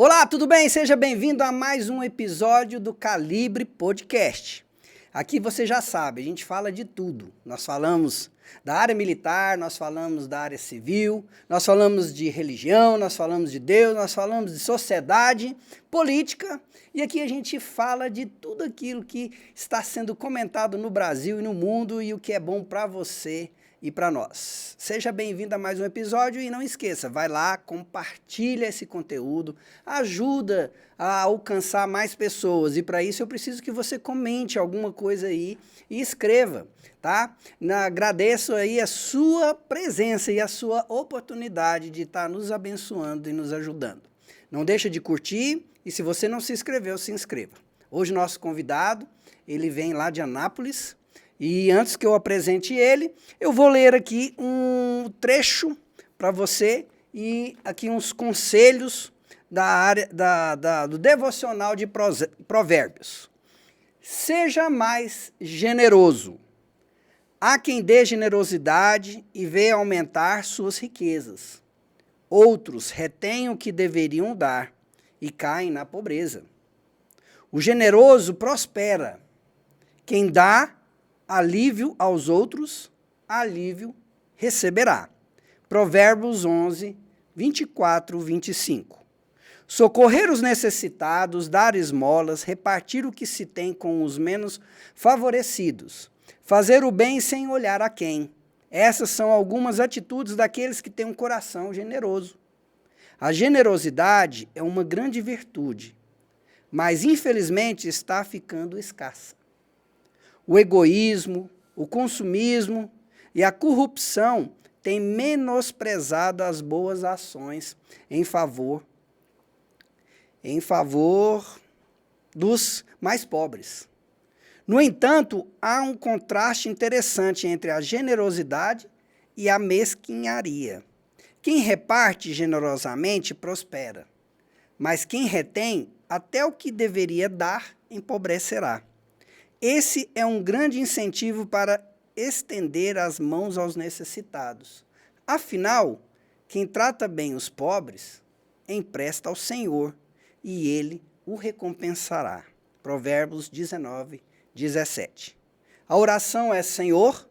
Olá, tudo bem? Seja bem-vindo a mais um episódio do Calibre Podcast. Aqui você já sabe, a gente fala de tudo. Nós falamos da área militar, nós falamos da área civil, nós falamos de religião, nós falamos de Deus, nós falamos de sociedade, política, e aqui a gente fala de tudo aquilo que está sendo comentado no Brasil e no mundo e o que é bom para você e para nós. Seja bem-vindo a mais um episódio e não esqueça, vai lá, compartilha esse conteúdo, ajuda a alcançar mais pessoas. E para isso eu preciso que você comente alguma coisa aí e escreva, tá? Agradeço aí a sua presença e a sua oportunidade de estar nos abençoando e nos ajudando. Não deixa de curtir e se você não se inscreveu, se inscreva. Hoje nosso convidado, ele vem lá de Anápolis. E antes que eu apresente ele, eu vou ler aqui um trecho para você e aqui uns conselhos da área do devocional de Provérbios. Seja mais generoso. Há quem dê generosidade e vê aumentar suas riquezas. Outros retêm o que deveriam dar e caem na pobreza. O generoso prospera. Quem dá alívio aos outros, alívio receberá. Provérbios 11, 24, 25. Socorrer os necessitados, dar esmolas, repartir o que se tem com os menos favorecidos, fazer o bem sem olhar a quem. Essas são algumas atitudes daqueles que têm um coração generoso. A generosidade é uma grande virtude, mas infelizmente está ficando escassa. O egoísmo, o consumismo e a corrupção têm menosprezado as boas ações em favor dos mais pobres. No entanto, há um contraste interessante entre a generosidade e a mesquinharia. Quem reparte generosamente prospera, mas quem retém até o que deveria dar empobrecerá. Esse é um grande incentivo para estender as mãos aos necessitados. Afinal, quem trata bem os pobres, empresta ao Senhor, e Ele o recompensará. Provérbios 19, 17. A oração é: Senhor,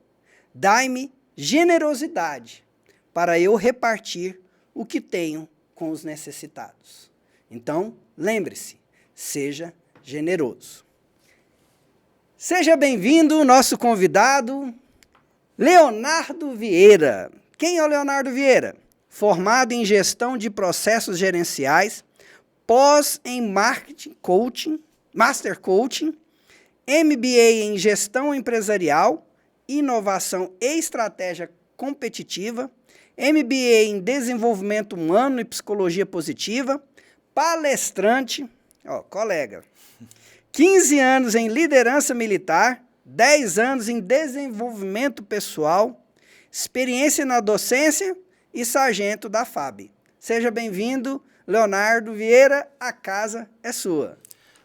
dai-me generosidade, para eu repartir o que tenho com os necessitados. Então, lembre-se, seja generoso. Seja bem-vindo, nosso convidado, Leonardo Vieira. Quem é o Leonardo Vieira? Formado em gestão de processos gerenciais, pós em marketing coaching, master coaching, MBA em gestão empresarial, inovação e estratégia competitiva, MBA em desenvolvimento humano e psicologia positiva, palestrante, colega, 15 anos em liderança militar, 10 anos em desenvolvimento pessoal, experiência na docência e sargento da FAB. Seja bem-vindo, Leonardo Vieira, a casa é sua.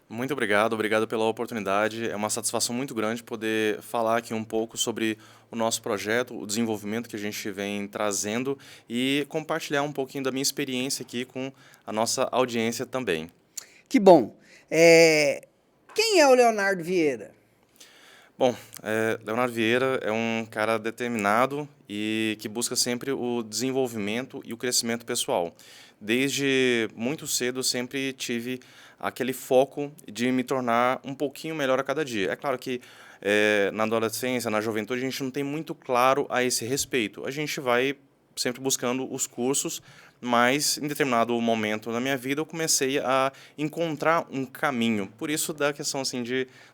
Muito obrigado pela oportunidade. É uma satisfação muito grande poder falar aqui um pouco sobre o nosso projeto, o desenvolvimento que a gente vem trazendo e compartilhar um pouquinho da minha experiência aqui com a nossa audiência também. Que bom. Quem é o Leonardo Vieira? Bom, Leonardo Vieira é um cara determinado e que busca sempre o desenvolvimento e o crescimento pessoal. Desde muito cedo, eu sempre tive aquele foco de me tornar um pouquinho melhor a cada dia. É claro que na adolescência, na juventude, a gente não tem muito claro a esse respeito. A gente vai sempre buscando os cursos, mas em determinado momento da minha vida eu comecei a encontrar um caminho. Por isso da questão assim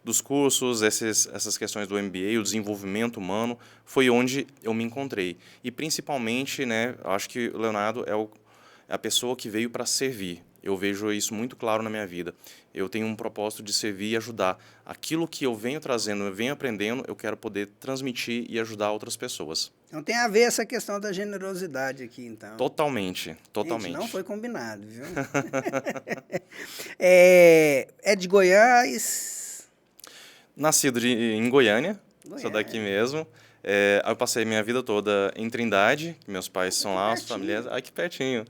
dos cursos, essas questões do MBA, o desenvolvimento humano, foi onde eu me encontrei. E principalmente, né, acho que o Leonardo é a pessoa que veio para servir. Eu vejo isso muito claro na minha vida. Eu tenho um propósito de servir e ajudar. Aquilo que eu venho trazendo, eu venho aprendendo, eu quero poder transmitir e ajudar outras pessoas. Não tem a ver essa questão da generosidade aqui, então. Totalmente. Gente, não foi combinado, viu? É de Goiás? Nascido em Goiânia, sou daqui mesmo. Eu passei minha vida toda em Trindade, que meus pais são lá, os familiares, aqui pertinho.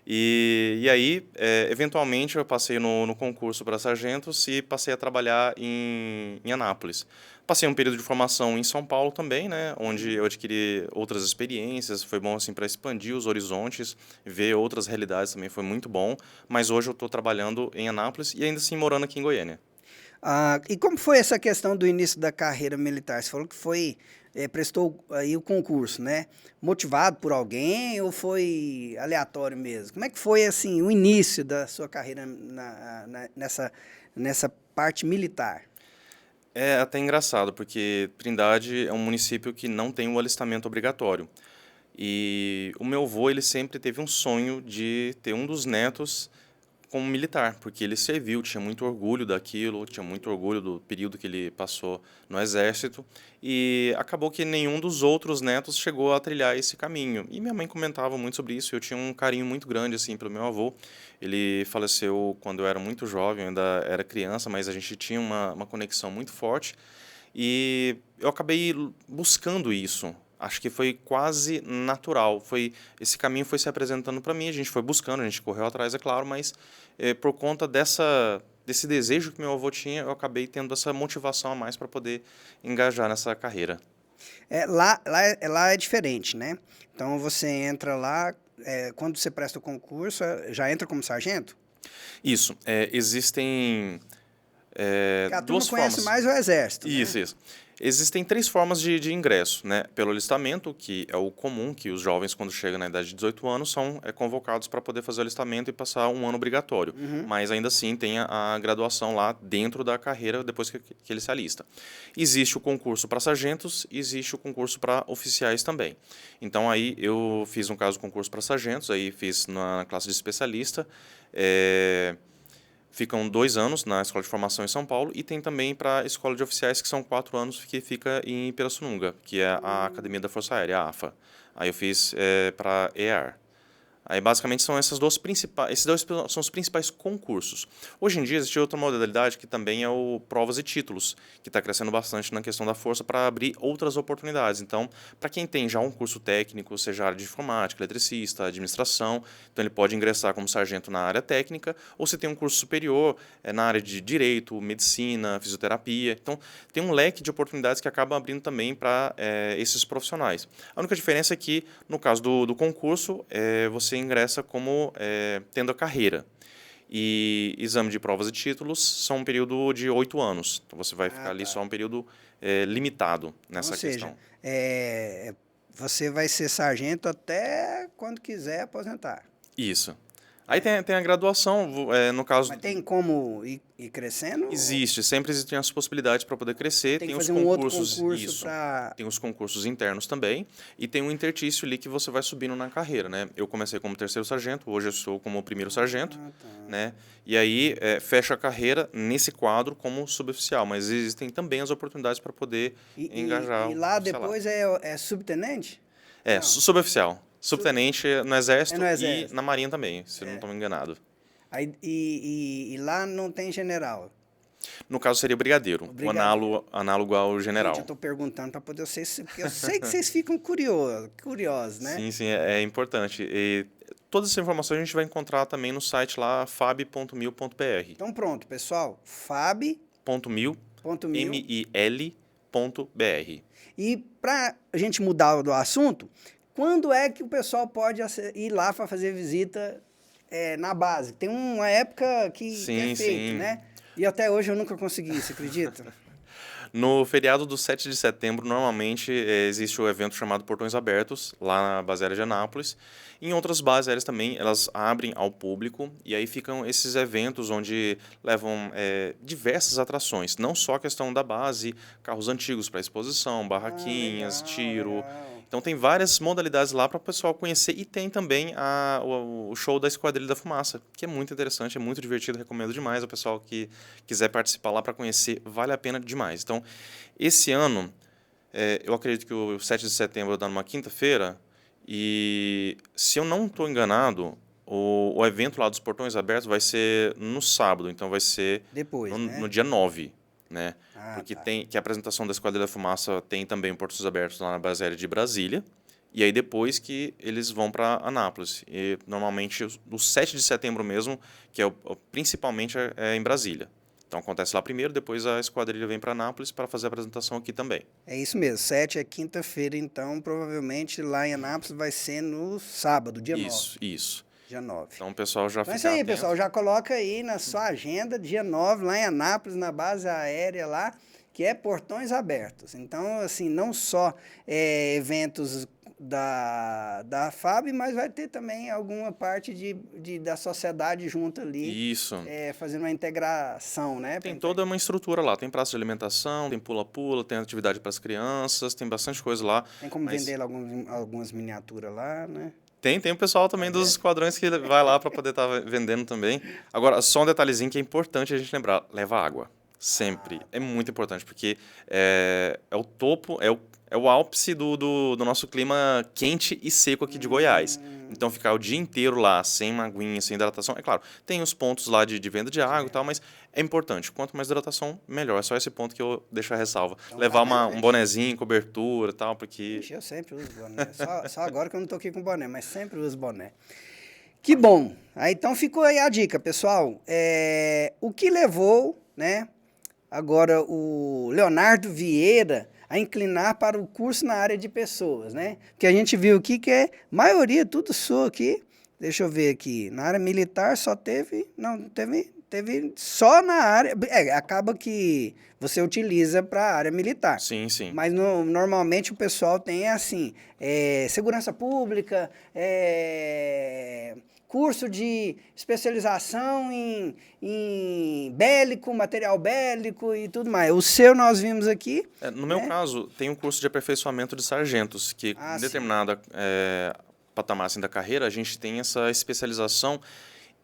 E aí, eventualmente, eu passei no concurso para sargentos e passei a trabalhar em Anápolis. Passei um período de formação em São Paulo também, né, onde eu adquiri outras experiências. Foi bom assim para expandir os horizontes, ver outras realidades também foi muito bom. Mas hoje eu estou trabalhando em Anápolis e ainda assim morando aqui em Goiânia. E como foi essa questão do início da carreira militar? Você falou que foi, prestou aí o concurso, né? Motivado por alguém ou foi aleatório mesmo? Como é que foi assim o início da sua carreira nessa parte militar? É até engraçado, porque Trindade é um município que não tem o alistamento obrigatório. E o meu avô, ele sempre teve um sonho de ter um dos netos como militar, porque ele serviu, tinha muito orgulho daquilo, tinha muito orgulho do período que ele passou no exército, e acabou que nenhum dos outros netos chegou a trilhar esse caminho. E minha mãe comentava muito sobre isso, e eu tinha um carinho muito grande assim pelo meu avô. Ele faleceu quando eu era muito jovem, eu ainda era criança, mas a gente tinha uma conexão muito forte, e eu acabei buscando isso. Acho que foi quase natural. Esse caminho foi se apresentando para mim, a gente foi buscando, a gente correu atrás, é claro, mas por conta desse desejo que meu avô tinha, eu acabei tendo essa motivação a mais para poder engajar nessa carreira. Lá é diferente, né? Então você entra lá, quando você presta o concurso, já entra como sargento? Isso, existem Porque a turma duas conhece formas. mais o exército, né? Isso, isso. Existem três formas de ingresso, né? Pelo alistamento, que é o comum, que os jovens, quando chegam na idade de 18 anos, são convocados para poder fazer o alistamento e passar um ano obrigatório. Uhum. Mas ainda assim tem a graduação lá dentro da carreira depois que ele se alista. Existe o concurso para sargentos e existe o concurso para oficiais também. Então aí eu fiz um caso concurso para sargentos, aí fiz na classe de especialista. Ficam 2 anos na Escola de Formação em São Paulo e tem também para a Escola de Oficiais, que são 4 anos, que fica em Pirassununga, que é a Academia da Força Aérea, a AFA. Aí eu fiz para EAR. Aí basicamente são esses dois são os principais concursos. Hoje em dia existe outra modalidade que também é o provas e títulos, que está crescendo bastante na questão da força para abrir outras oportunidades. Então, para quem tem já um curso técnico, seja área de informática, eletricista, administração, então ele pode ingressar como sargento na área técnica, ou se tem um curso superior na área de direito, medicina, fisioterapia. Então, tem um leque de oportunidades que acaba abrindo também para esses profissionais. A única diferença é que, no caso do concurso, você ingressa como tendo a carreira. E exame de provas e títulos são um período de 8 anos. Então você vai ficar ali só um período limitado nessa questão. Ou seja, você vai ser sargento até quando quiser aposentar. Isso. Aí tem a graduação, no caso... Mas tem como ir crescendo? Sempre existem as possibilidades para poder crescer. Tem que os fazer um outro concursos, concurso isso. para... Tem os concursos internos também e tem um intertício ali que você vai subindo na carreira, né? Eu comecei como terceiro sargento, hoje eu estou como primeiro sargento, né? E aí fecha a carreira nesse quadro como suboficial, mas existem também as oportunidades para poder engajar E lá o salário. depois é subtenente? Não. Suboficial. Subtenente no Exército, no Exército. E na Marinha também, se eu não estou enganado. E lá não tem general? No caso seria brigadeiro, o análogo ao general. Gente, eu estou perguntando para poder vocês, porque eu sei que vocês ficam curiosos, né? Sim, é importante. E todas essas informações a gente vai encontrar também no site lá, fab.mil.br. Então pronto, pessoal, fab.mil.br. E para a gente mudar do assunto, quando é que o pessoal pode ir lá para fazer visita na base? Tem uma época que é feito, né? E até hoje eu nunca consegui, você acredita? No feriado do 7 de setembro, normalmente existe o evento chamado Portões Abertos, lá na base aérea de Anápolis. Em outras bases aéreas também, elas abrem ao público, e aí ficam esses eventos onde levam diversas atrações, não só a questão da base, carros antigos para exposição, barraquinhas, legal, tiro. legal. Então tem várias modalidades lá para o pessoal conhecer, e tem também o show da Esquadrilha da Fumaça, que é muito interessante, é muito divertido, recomendo demais. O pessoal que quiser participar lá para conhecer, vale a pena demais. Então, esse ano, eu acredito que o 7 de setembro dá numa quinta-feira, e se eu não estou enganado, o evento lá dos Portões Abertos vai ser no sábado, então vai ser Depois, né? no dia 9, né? Ah, Porque tá. tem que a apresentação da Esquadrilha da Fumaça tem também Portões Abertos lá na base aérea de Brasília, E aí depois que eles vão para Anápolis. E normalmente o 7 de setembro mesmo, que principalmente é em Brasília. Então acontece lá primeiro, depois a esquadrilha vem para Anápolis para fazer a apresentação aqui também. É isso mesmo, 7 é quinta-feira, então provavelmente lá em Anápolis vai ser no sábado, dia 9. Isso. Dia 9. Então o pessoal já Então é fica isso aí, atento. pessoal, já coloca aí na sua agenda, dia 9, lá em Anápolis, na base aérea lá, que é portões abertos. Então, assim, não só eventos da FAB, mas vai ter também alguma parte da sociedade junto ali, Isso. fazendo uma integração, né? Tem toda uma estrutura lá, tem praça de alimentação, tem pula-pula, tem atividade para as crianças, tem bastante coisa lá. Tem como vender algumas miniaturas lá, né? Tem o pessoal também dos esquadrões que vai lá para poder estar vendendo também. Agora, só um detalhezinho que é importante a gente lembrar, leva água, sempre. É muito importante, porque é o topo, é o ápice do nosso clima quente e seco aqui de Goiás. Então, ficar o dia inteiro lá, sem uma aguinha, sem hidratação, é claro, tem os pontos lá de venda de água e tal, mas é importante. Quanto mais hidratação, melhor. É só esse ponto que eu deixo a ressalva. Então, levar um bonezinho, cobertura e tal, porque... Ixi, eu sempre uso boné. Só agora que eu não tô aqui com boné, mas sempre uso boné. Que bom. Aí, então ficou aí a dica, pessoal. O que levou, né, agora o Leonardo Vieira a inclinar para o curso na área de pessoas, né? Porque a gente viu aqui que maioria, tudo sua aqui. Deixa eu ver aqui. Na área militar só teve só na área. Acaba que você utiliza para a área militar. Sim. Mas normalmente o pessoal tem assim: segurança pública, curso de especialização em bélico, material bélico e tudo mais. O seu nós vimos aqui. No meu caso, tem um curso de aperfeiçoamento de sargentos, que em determinada patamar assim, da carreira, a gente tem essa especialização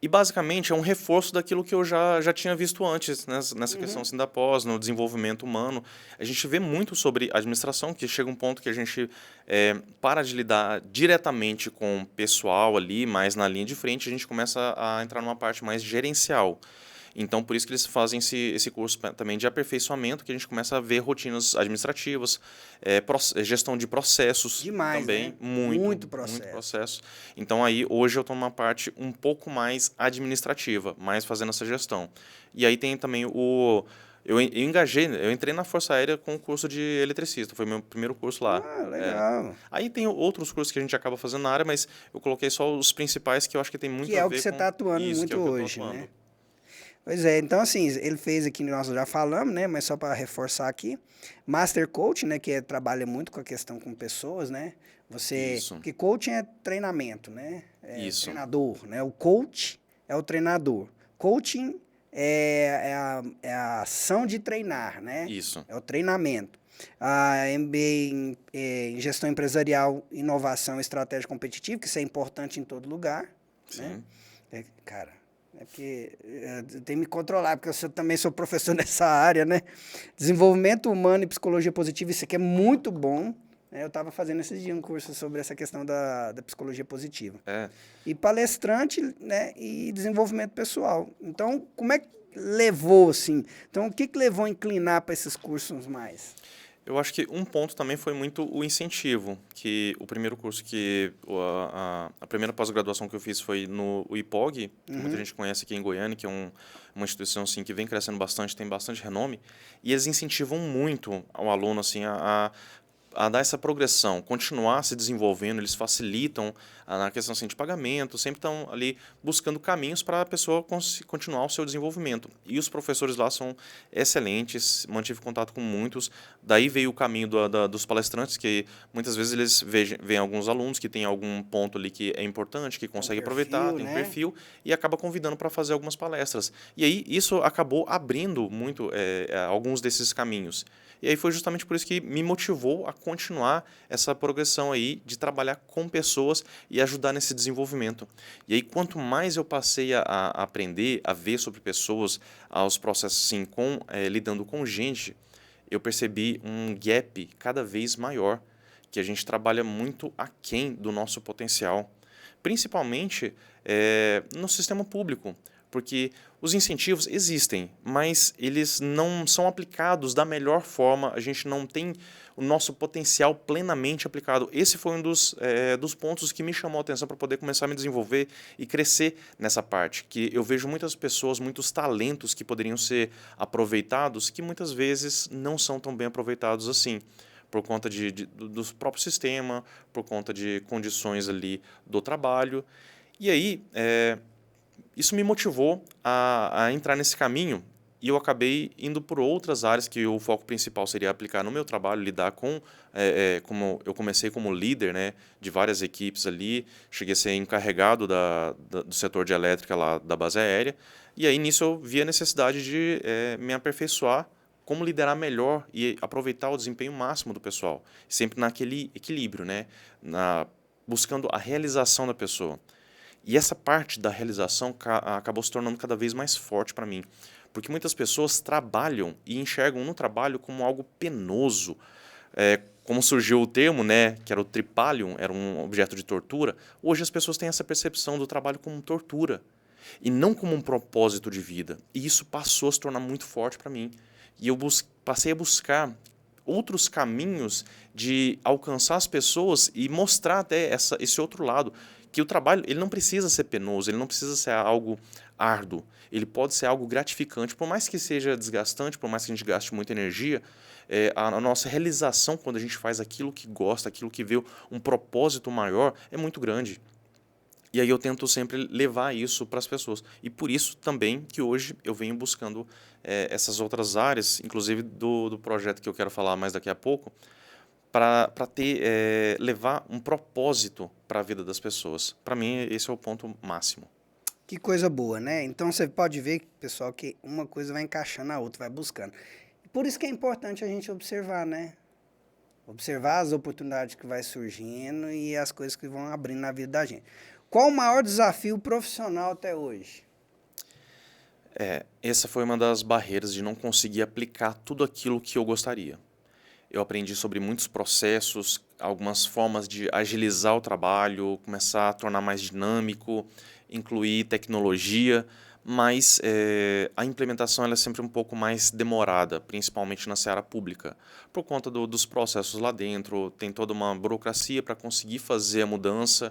e basicamente é um reforço daquilo que eu já tinha visto antes, né, nessa questão assim, da pós, no desenvolvimento humano. A gente vê muito sobre administração, que chega um ponto que a gente para de lidar diretamente com o pessoal ali, mais na linha de frente, a gente começa a entrar numa parte mais gerencial. Então, por isso que eles fazem esse curso também de aperfeiçoamento, que a gente começa a ver rotinas administrativas, gestão de processos. Demais, também, né? Muito processo. Então, aí, hoje eu estou numa parte um pouco mais administrativa, mais fazendo essa gestão. E aí tem também eu entrei na Força Aérea com o curso de eletricista, foi meu primeiro curso lá. Ah, legal. Aí tem outros cursos que a gente acaba fazendo na área, mas eu coloquei só os principais que eu acho que tem muito a ver com... Que é o que você está atuando muito hoje, né? Pois é, então assim, ele fez aqui, nós já falamos, né, mas só para reforçar aqui, Master Coach, né, que trabalha muito com a questão com pessoas, né, porque coaching é treinamento, né, treinador, né, o coach é o treinador, coaching é a ação de treinar, né, é o treinamento. A MBA em Gestão Empresarial, Inovação e Estratégia Competitiva, que isso é importante em todo lugar, né, cara... É porque eu tenho que me controlar, porque eu também sou professor nessa área, né? Desenvolvimento humano e psicologia positiva, isso aqui é muito bom. Né? Eu estava fazendo esses dias um curso sobre essa questão da psicologia positiva. E palestrante, né? E desenvolvimento pessoal. Então, como é que levou, assim? Então, o que levou a inclinar para esses cursos mais? Eu acho que um ponto também foi muito o incentivo, que o primeiro curso a primeira pós-graduação que eu fiz foi no IPOG, que muita gente conhece aqui em Goiânia, que é uma instituição assim, que vem crescendo bastante, tem bastante renome, e eles incentivam muito ao aluno assim, a dar essa progressão, continuar se desenvolvendo, eles facilitam na questão assim, de pagamento, sempre estão ali buscando caminhos para a pessoa continuar o seu desenvolvimento. E os professores lá são excelentes, mantive contato com muitos, daí veio o caminho dos palestrantes, que muitas vezes eles veem alguns alunos que tem algum ponto ali que é importante, que consegue aproveitar, tem um perfil, e acaba convidando para fazer algumas palestras. E aí isso acabou abrindo muito alguns desses caminhos. E aí foi justamente por isso que me motivou a continuar essa progressão aí de trabalhar com pessoas e ajudar nesse desenvolvimento. E aí quanto mais eu passei a aprender, a ver sobre pessoas, aos processos assim, lidando com gente, eu percebi um gap cada vez maior, que a gente trabalha muito aquém do nosso potencial, principalmente no sistema público. porque os incentivos existem, mas eles não são aplicados da melhor forma, a gente não tem o nosso potencial plenamente aplicado. Esse foi um dos pontos que me chamou a atenção para poder começar a me desenvolver e crescer nessa parte, que eu vejo muitas pessoas, muitos talentos que poderiam ser aproveitados, que muitas vezes não são tão bem aproveitados assim, por conta do próprio sistema, por conta de condições ali do trabalho. E aí, isso me motivou a entrar nesse caminho e eu acabei indo por outras áreas que o foco principal seria aplicar no meu trabalho, lidar com, como eu comecei como líder, né, de várias equipes ali, cheguei a ser encarregado do setor de elétrica lá da base aérea, e aí nisso eu vi a necessidade de me aperfeiçoar, como liderar melhor e aproveitar o desempenho máximo do pessoal, sempre naquele equilíbrio, né, buscando a realização da pessoa. E essa parte da realização acabou se tornando cada vez mais forte para mim, porque muitas pessoas trabalham e enxergam no trabalho como algo penoso. Como surgiu o termo, né, que era o tripalium, era um objeto de tortura, hoje as pessoas têm essa percepção do trabalho como tortura e não como um propósito de vida. E isso passou a se tornar muito forte para mim. E eu passei a buscar outros caminhos de alcançar as pessoas e mostrar até esse outro lado, que o trabalho ele não precisa ser penoso, ele não precisa ser algo árduo, ele pode ser algo gratificante, por mais que seja desgastante, por mais que a gente gaste muita energia, a nossa realização quando a gente faz aquilo que gosta, aquilo que vê um propósito maior, é muito grande. E aí eu tento sempre levar isso para as pessoas. E por isso também que hoje eu venho buscando essas outras áreas, inclusive do projeto que eu quero falar mais daqui a pouco, para levar um propósito para a vida das pessoas. Para mim, esse é o ponto máximo. Que coisa boa, né? Então você pode ver, pessoal, que uma coisa vai encaixando a outra, vai buscando. Por isso que é importante a gente observar, né? Observar as oportunidades que vai surgindo e as coisas que vão abrindo na vida da gente. Qual o maior desafio profissional até hoje? Essa foi uma das barreiras de não conseguir aplicar tudo aquilo que eu gostaria. Eu aprendi sobre muitos processos, algumas formas de agilizar o trabalho, começar a tornar mais dinâmico, incluir tecnologia, mas a implementação ela é sempre um pouco mais demorada, principalmente na seara pública, por conta dos processos lá dentro, tem toda uma burocracia para conseguir fazer a mudança.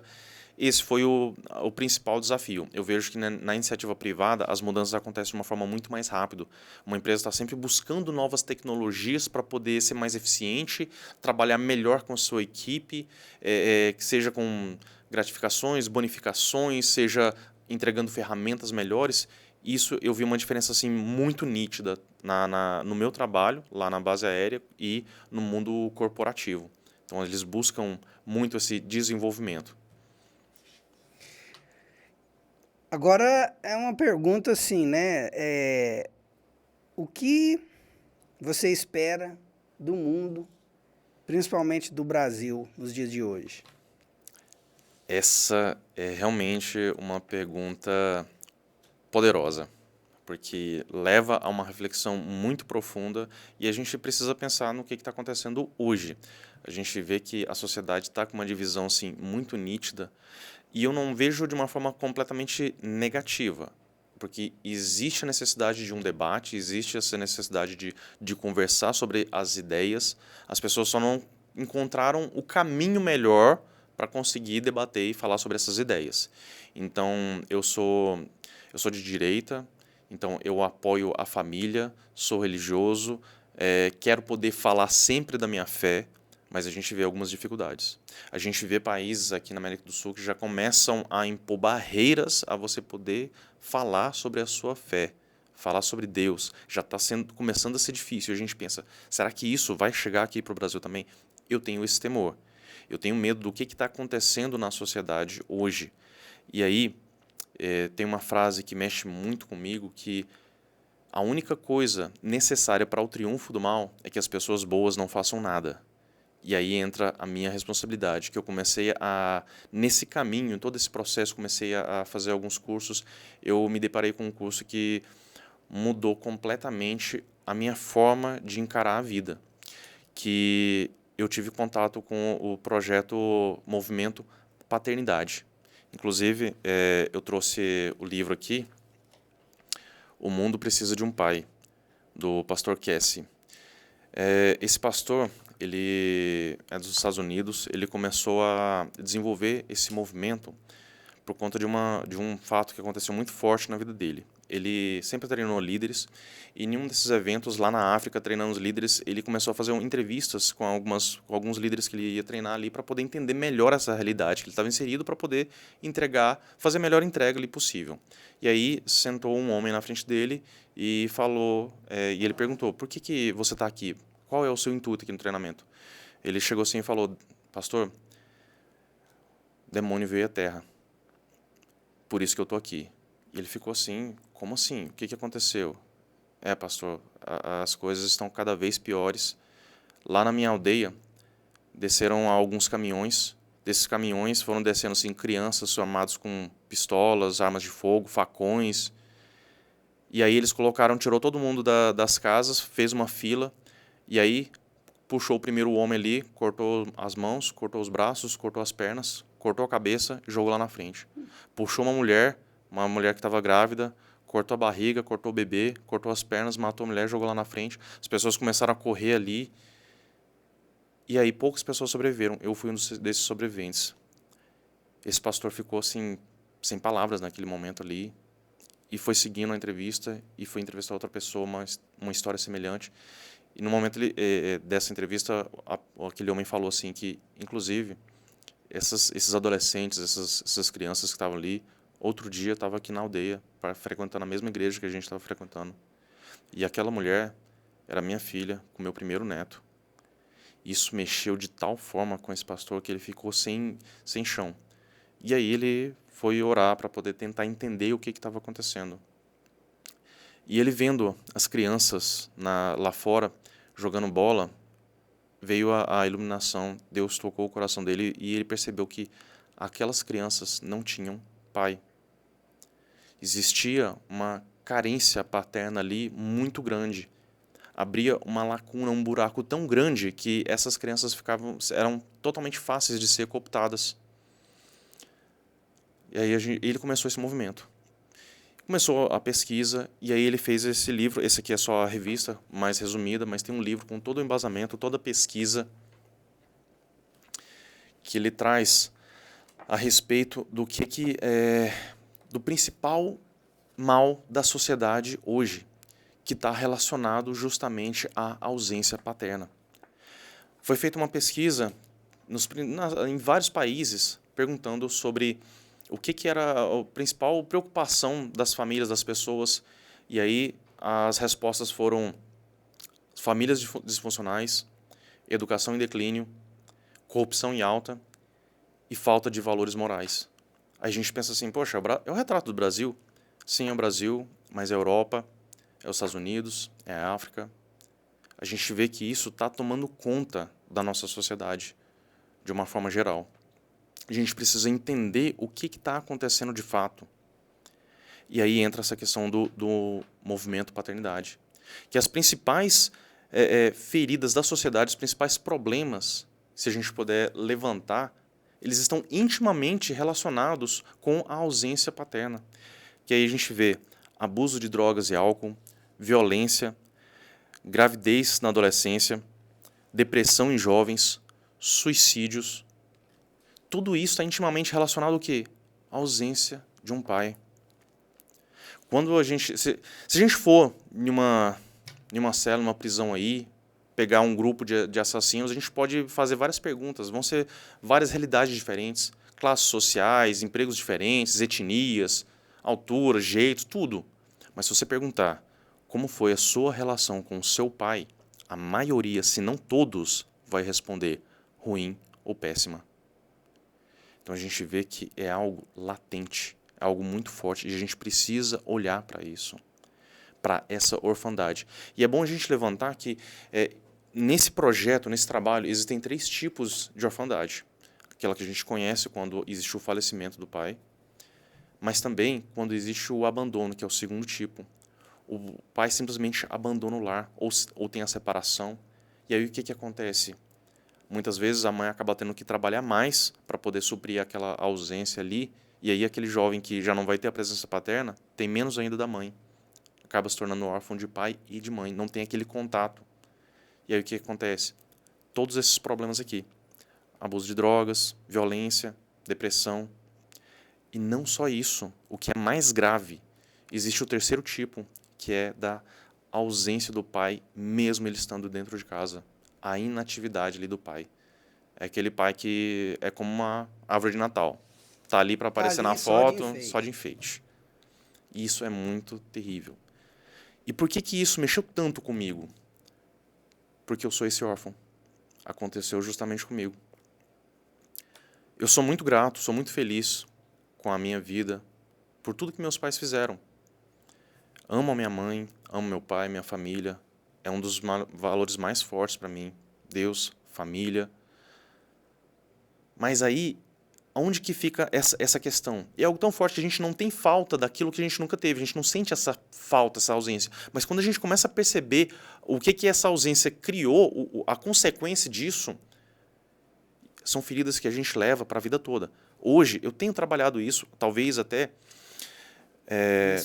Esse foi o principal desafio. Eu vejo que na iniciativa privada as mudanças acontecem de uma forma muito mais rápida. Uma empresa está sempre buscando novas tecnologias para poder ser mais eficiente, trabalhar melhor com a sua equipe, que seja com gratificações, bonificações, seja entregando ferramentas melhores. Isso eu vi uma diferença assim, muito nítida no meu trabalho, lá na base aérea e no mundo corporativo. Então eles buscam muito esse desenvolvimento. Agora é uma pergunta assim, né? O que você espera do mundo, principalmente do Brasil, nos dias de hoje? Essa é realmente uma pergunta poderosa, porque leva a uma reflexão muito profunda e a gente precisa pensar no que está acontecendo hoje. A gente vê que a sociedade está com uma divisão assim, muito nítida e eu não vejo de uma forma completamente negativa, porque existe a necessidade de um debate, existe essa necessidade de conversar sobre as ideias, as pessoas só não encontraram o caminho melhor para conseguir debater e falar sobre essas ideias. Então, eu sou de direita, então eu apoio a família, sou religioso, quero poder falar sempre da minha fé, mas a gente vê algumas dificuldades. A gente vê países aqui na América do Sul que já começam a impor barreiras a você poder falar sobre a sua fé, falar sobre Deus. Já está começando a ser difícil. A gente pensa, será que isso vai chegar aqui para o Brasil também? Eu tenho esse temor. Eu tenho medo do que está acontecendo na sociedade hoje. E aí, tem uma frase que mexe muito comigo, que a única coisa necessária para o triunfo do mal é que as pessoas boas não façam nada. E aí entra a minha responsabilidade, que eu comecei nesse caminho, em todo esse processo, comecei a fazer alguns cursos. Eu me deparei com um curso que mudou completamente a minha forma de encarar a vida, que eu tive contato com o projeto Movimento Paternidade. Inclusive, eu trouxe o livro aqui, O Mundo Precisa de um Pai, do pastor Casey. Esse pastor, ele é dos Estados Unidos, ele começou a desenvolver esse movimento por conta de um fato que aconteceu muito forte na vida dele. Ele sempre treinou líderes e em um desses eventos lá na África, treinando os líderes, ele começou a fazer entrevistas com alguns líderes que ele ia treinar ali para poder entender melhor essa realidade que ele estava inserido, para poder fazer a melhor entrega ali possível. E aí sentou um homem na frente dele e falou, e ele perguntou: por que você está aqui? Qual é o seu intuito aqui no treinamento? Ele chegou assim e falou: pastor, demônio veio à terra, por isso que eu estou aqui. E ele ficou assim: como assim? O que aconteceu? Pastor, as coisas estão cada vez piores. Lá na minha aldeia, desceram alguns caminhões. Desses caminhões foram descendo assim, crianças armadas com pistolas, armas de fogo, facões. E aí eles tirou todo mundo das casas, fez uma fila. E aí puxou o primeiro homem ali, cortou as mãos, cortou os braços, cortou as pernas, cortou a cabeça e jogou lá na frente. Puxou uma mulher que estava grávida, cortou a barriga, cortou o bebê, cortou as pernas, matou a mulher, jogou lá na frente. As pessoas começaram a correr ali. E aí poucas pessoas sobreviveram. Eu fui um desses sobreviventes. Esse pastor ficou assim, sem palavras naquele momento ali. E foi seguindo a entrevista e foi entrevistar outra pessoa, uma história semelhante. E no momento dessa entrevista, aquele homem falou assim que, inclusive, esses adolescentes, essas crianças que estavam ali, outro dia estava aqui na aldeia, frequentando a mesma igreja que a gente estava frequentando. E aquela mulher era minha filha, com meu primeiro neto. Isso mexeu de tal forma com esse pastor que ele ficou sem chão. E aí ele foi orar para poder tentar entender o que estava acontecendo. E ele vendo as crianças lá fora jogando bola, veio a iluminação, Deus tocou o coração dele e ele percebeu que aquelas crianças não tinham pai. Existia uma carência paterna ali muito grande. Abria uma lacuna, um buraco tão grande que essas crianças eram totalmente fáceis de ser cooptadas. E aí ele começou esse movimento. Começou a pesquisa e aí ele fez esse livro. Esse aqui é só a revista mais resumida, mas tem um livro com todo o embasamento, toda a pesquisa que ele traz a respeito do do principal mal da sociedade hoje, que está relacionado justamente à ausência paterna. Foi feita uma pesquisa em vários países perguntando sobre o que era a principal preocupação das famílias, das pessoas, e aí as respostas foram famílias disfuncionais, educação em declínio, corrupção em alta e falta de valores morais. Aí a gente pensa assim, poxa, é o retrato do Brasil? Sim, é o Brasil, mas é a Europa, é os Estados Unidos, é a África. A gente vê que isso está tomando conta da nossa sociedade de uma forma geral. A gente precisa entender o que está acontecendo de fato. E aí entra essa questão do movimento paternidade. Que as principais feridas da sociedade, os principais problemas, se a gente puder levantar, eles estão intimamente relacionados com a ausência paterna. Que aí a gente vê abuso de drogas e álcool, violência, gravidez na adolescência, depressão em jovens, suicídios. Tudo isso está intimamente relacionado ao quê? A ausência de um pai. Se a gente for em uma cela, numa prisão aí, pegar um grupo de assassinos, a gente pode fazer várias perguntas. Vão ser várias realidades diferentes, classes sociais, empregos diferentes, etnias, altura, jeito, tudo. Mas se você perguntar como foi a sua relação com o seu pai, a maioria, se não todos, vai responder ruim ou péssima. Então a gente vê que é algo latente, é algo muito forte e a gente precisa olhar para isso, para essa orfandade. E é bom a gente levantar que nesse projeto, nesse trabalho, existem 3 tipos de orfandade. Aquela que a gente conhece quando existe o falecimento do pai, mas também quando existe o abandono, que é o segundo tipo. O pai simplesmente abandona o lar ou tem a separação. E aí o que acontece? Muitas vezes a mãe acaba tendo que trabalhar mais para poder suprir aquela ausência ali, e aí aquele jovem que já não vai ter a presença paterna tem menos ainda da mãe. acaba se tornando órfão de pai e de mãe, não tem aquele contato. E aí o que acontece? Todos esses problemas aqui, abuso de drogas, violência, depressão, e não só isso, o que é mais grave, existe o terceiro tipo, que é da ausência do pai, mesmo ele estando dentro de casa, a inatividade ali do pai. É aquele pai que é como uma árvore de Natal, tá ali para aparecer ali na só de foto, enfeite. só de enfeite. E isso é muito terrível. E por que que isso mexeu tanto comigo? Porque eu sou esse órfão. Aconteceu justamente comigo. Eu sou muito grato, sou muito feliz com a minha vida, por tudo que meus pais fizeram. Amo a minha mãe, amo meu pai, minha família. É um dos valores mais fortes para mim. Deus, família. Mas aí, onde que fica essa questão? É algo tão forte que a gente não tem falta daquilo que a gente nunca teve. A gente não sente essa falta, essa ausência. Mas quando a gente começa a perceber o que essa ausência criou, a consequência disso, são feridas que a gente leva para a vida toda. Hoje, eu tenho trabalhado isso, talvez até...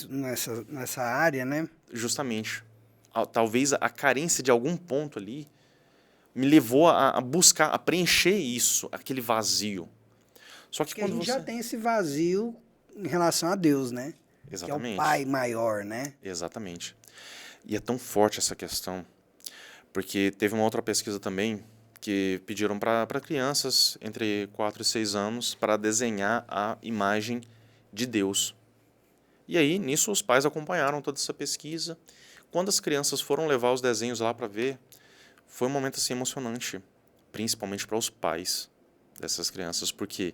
Nessa área, né? Justamente. Talvez a carência de algum ponto ali me levou a buscar, a preencher isso, aquele vazio. Só que Porque quando a gente você... já tem esse vazio em relação a Deus, né? Exatamente. Que é o Pai maior, né? Exatamente. E é tão forte essa questão, porque teve uma outra pesquisa também que pediram para crianças entre 4 e 6 anos para desenhar a imagem de Deus. E aí, nisso, os pais acompanharam toda essa pesquisa. Quando as crianças foram levar os desenhos lá para ver, foi um momento assim emocionante, principalmente para os pais dessas crianças, porque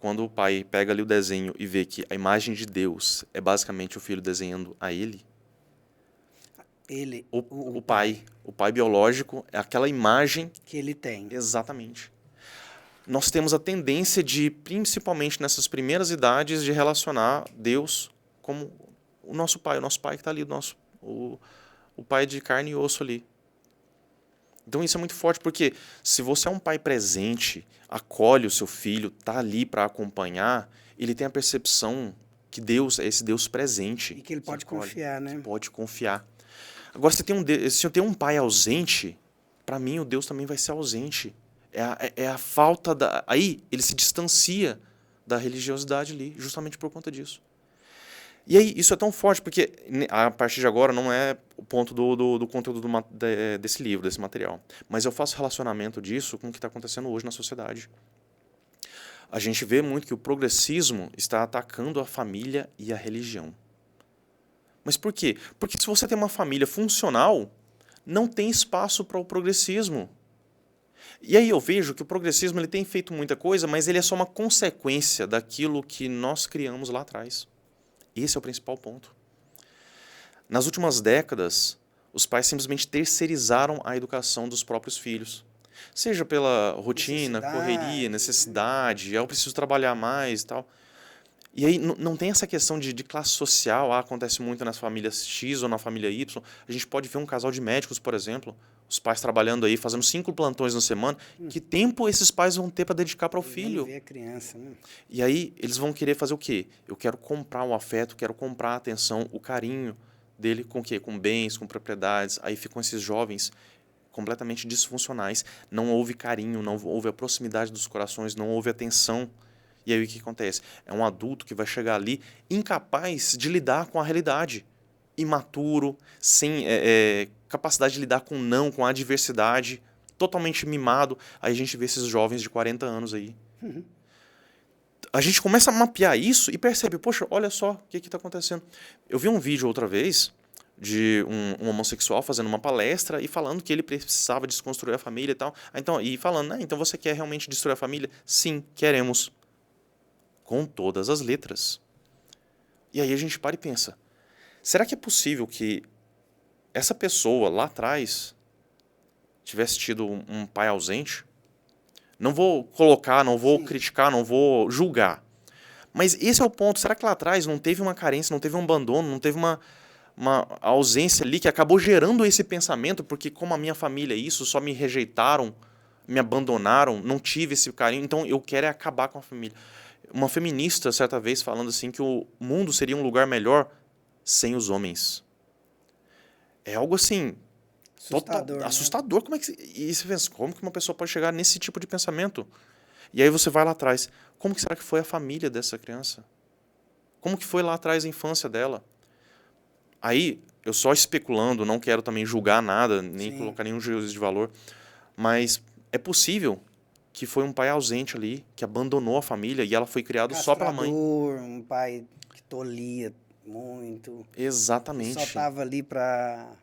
quando o pai pega ali o desenho e vê que a imagem de Deus é basicamente o filho desenhando a ele, o pai biológico é aquela imagem que ele tem. exatamente. Nós temos a tendência de, principalmente nessas primeiras idades, de relacionar Deus como o nosso pai que está ali, o pai de carne e osso ali. Então isso é muito forte, porque se você é um pai presente, acolhe o seu filho, está ali para acompanhar, ele tem a percepção que Deus é esse Deus presente. E que ele pode confiar, né? Que pode confiar. Agora, se eu tenho um pai ausente, para mim o Deus também vai ser ausente. É a falta da... Aí ele se distancia da religiosidade ali, justamente por conta disso. E aí, isso é tão forte, porque a partir de agora não é o ponto do conteúdo desse livro, desse material. Mas eu faço relacionamento disso com o que está acontecendo hoje na sociedade. A gente vê muito que o progressismo está atacando a família e a religião. Mas por quê? Porque se você tem uma família funcional, não tem espaço para o progressismo. E aí eu vejo que o progressismo ele tem feito muita coisa, mas ele é só uma consequência daquilo que nós criamos lá atrás. Esse é o principal ponto. Nas últimas décadas, os pais simplesmente terceirizaram a educação dos próprios filhos. Seja pela rotina, correria, necessidade, eu preciso trabalhar mais e tal. E aí não tem essa questão de classe social, acontece muito nas famílias X ou na família Y. A gente pode ver um casal de médicos, por exemplo, os pais trabalhando aí, fazendo 5 plantões na semana. Que tempo esses pais vão ter para dedicar para o filho? Ver a criança, né? E aí eles vão querer fazer o quê? Eu quero comprar o afeto, quero comprar a atenção, o carinho dele com o quê? Com bens, com propriedades. Aí ficam esses jovens completamente disfuncionais. Não houve carinho, não houve a proximidade dos corações, não houve atenção. E aí o que acontece? É um adulto que vai chegar ali incapaz de lidar com a realidade. Imaturo, sem capacidade de lidar com o não, com a adversidade, totalmente mimado. Aí a gente vê esses jovens de 40 anos aí. Uhum. A gente começa a mapear isso e percebe, poxa, olha só o que está acontecendo. Eu vi um vídeo outra vez de um homossexual fazendo uma palestra e falando que ele precisava desconstruir a família e tal. E falando, então você quer realmente destruir a família? Sim, queremos. Com todas as letras. E aí a gente para e pensa, será que é possível que essa pessoa lá atrás tivesse tido um pai ausente? Não vou colocar, não vou criticar, não vou julgar. Mas esse é o ponto. Será que lá atrás não teve uma carência, não teve um abandono, não teve uma ausência ali que acabou gerando esse pensamento, porque como a minha família é isso, só me rejeitaram, me abandonaram, não tive esse carinho, então eu quero acabar com a família. Uma feminista, certa vez, falando assim que o mundo seria um lugar melhor sem os homens. É algo assim, Assustador, né? assustador. Como é que, e você pensa, como que uma pessoa pode chegar nesse tipo de pensamento? E aí você vai lá atrás, como que será que foi a família dessa criança? Como que foi lá atrás a infância dela? Aí, eu só especulando, não quero também julgar nada, nem Sim. colocar nenhum juízo de valor, mas é possível que foi um pai ausente ali, que abandonou a família e ela foi criada só pela mãe. Castrador, um pai que tolia muito, que só Exatamente. tava ali para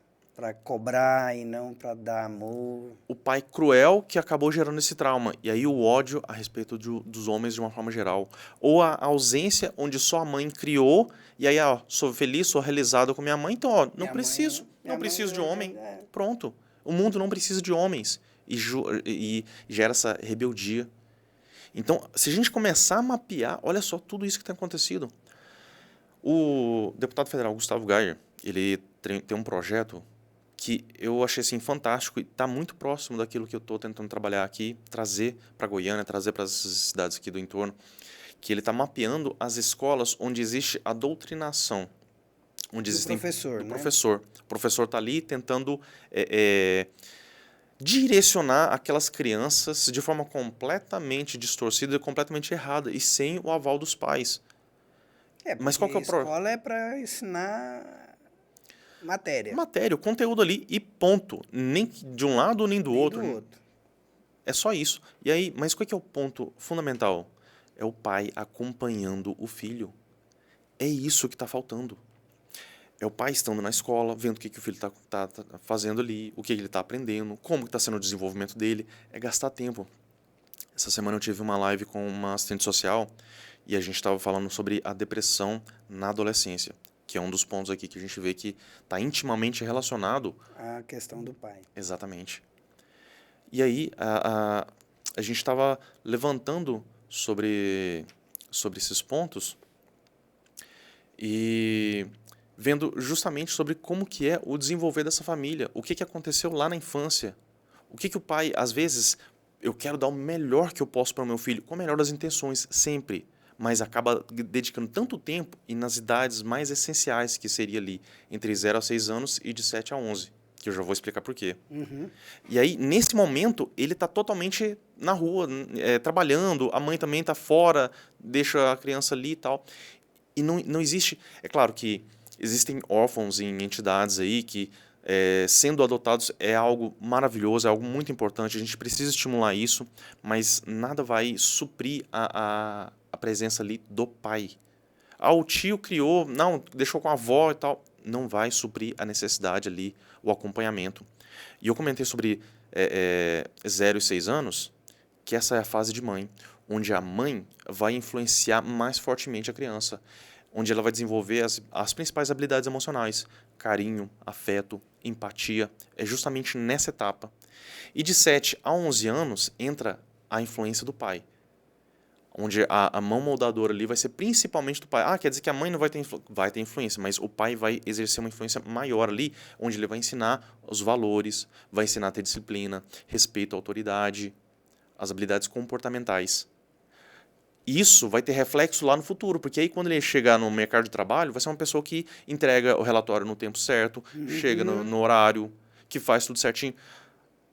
cobrar e não para dar amor. O pai cruel que acabou gerando esse trauma. E aí o ódio a respeito dos homens de uma forma geral. Ou a ausência onde só a mãe criou, e aí, ó, sou feliz, sou realizado com minha mãe, então, ó, não preciso, não Minha mãe preciso de homem. é, Pronto. O mundo não precisa de homens. E gera essa rebeldia. Então, se a gente começar a mapear, olha só tudo isso que tem acontecido. O deputado federal Gustavo Gayer, ele tem um projeto que eu achei assim fantástico e está muito próximo daquilo que eu estou tentando trabalhar aqui, trazer para Goiânia, trazer para as cidades aqui do entorno, que ele está mapeando as escolas onde existe a doutrinação, onde do existem professor, do né? professor. O professor está ali tentando direcionar aquelas crianças de forma completamente distorcida e completamente errada e sem o aval dos pais. É, Mas porque qual que é o problema? escola é para ensinar matéria, Matéria, o conteúdo ali e ponto. Nem de um lado nem do nem do outro. outro. É só isso. E aí, mas qual que é o ponto fundamental? É o pai acompanhando o filho. É isso que está faltando. É o pai estando na escola, vendo o que o filho está fazendo ali, o que ele está aprendendo, como está sendo o desenvolvimento dele. É gastar tempo. Essa semana eu tive uma live com uma assistente social e a gente estava falando sobre a depressão na adolescência, que é um dos pontos aqui que a gente vê que está intimamente relacionado. A questão do pai. Exatamente. E aí a gente estava levantando sobre esses pontos e vendo justamente sobre como que é o desenvolver dessa família, o que aconteceu lá na infância, o que o pai, às vezes, eu quero dar o melhor que eu posso para o meu filho, com a melhor das intenções, sempre, mas acaba dedicando tanto tempo e nas idades mais essenciais, que seria ali entre 0 a 6 anos e de 7 a 11, que eu já vou explicar por quê. Uhum. E aí, nesse momento, ele está totalmente na rua, trabalhando, a mãe também está fora, deixa a criança ali e tal. E não existe... É claro que existem órfãos em entidades aí que, sendo adotados, é algo maravilhoso, é algo muito importante, a gente precisa estimular isso, mas nada vai suprir a presença ali do pai. Ah, o tio criou, não, deixou com a avó e tal. Não vai suprir a necessidade ali, o acompanhamento. E eu comentei sobre 0 e 6 anos, que essa é a fase de mãe, onde a mãe vai influenciar mais fortemente a criança, onde ela vai desenvolver as principais habilidades emocionais, carinho, afeto, empatia, é justamente nessa etapa. E de 7 a 11 anos entra a influência do pai, onde a mão moldadora ali vai ser principalmente do pai. Ah, quer dizer que a mãe não vai ter vai ter influência, mas o pai vai exercer uma influência maior ali, onde ele vai ensinar os valores, vai ensinar a ter disciplina, respeito à autoridade, as habilidades comportamentais. Isso vai ter reflexo lá no futuro, porque aí quando ele chegar no mercado de trabalho, vai ser uma pessoa que entrega o relatório no tempo certo, chega no horário, que faz tudo certinho.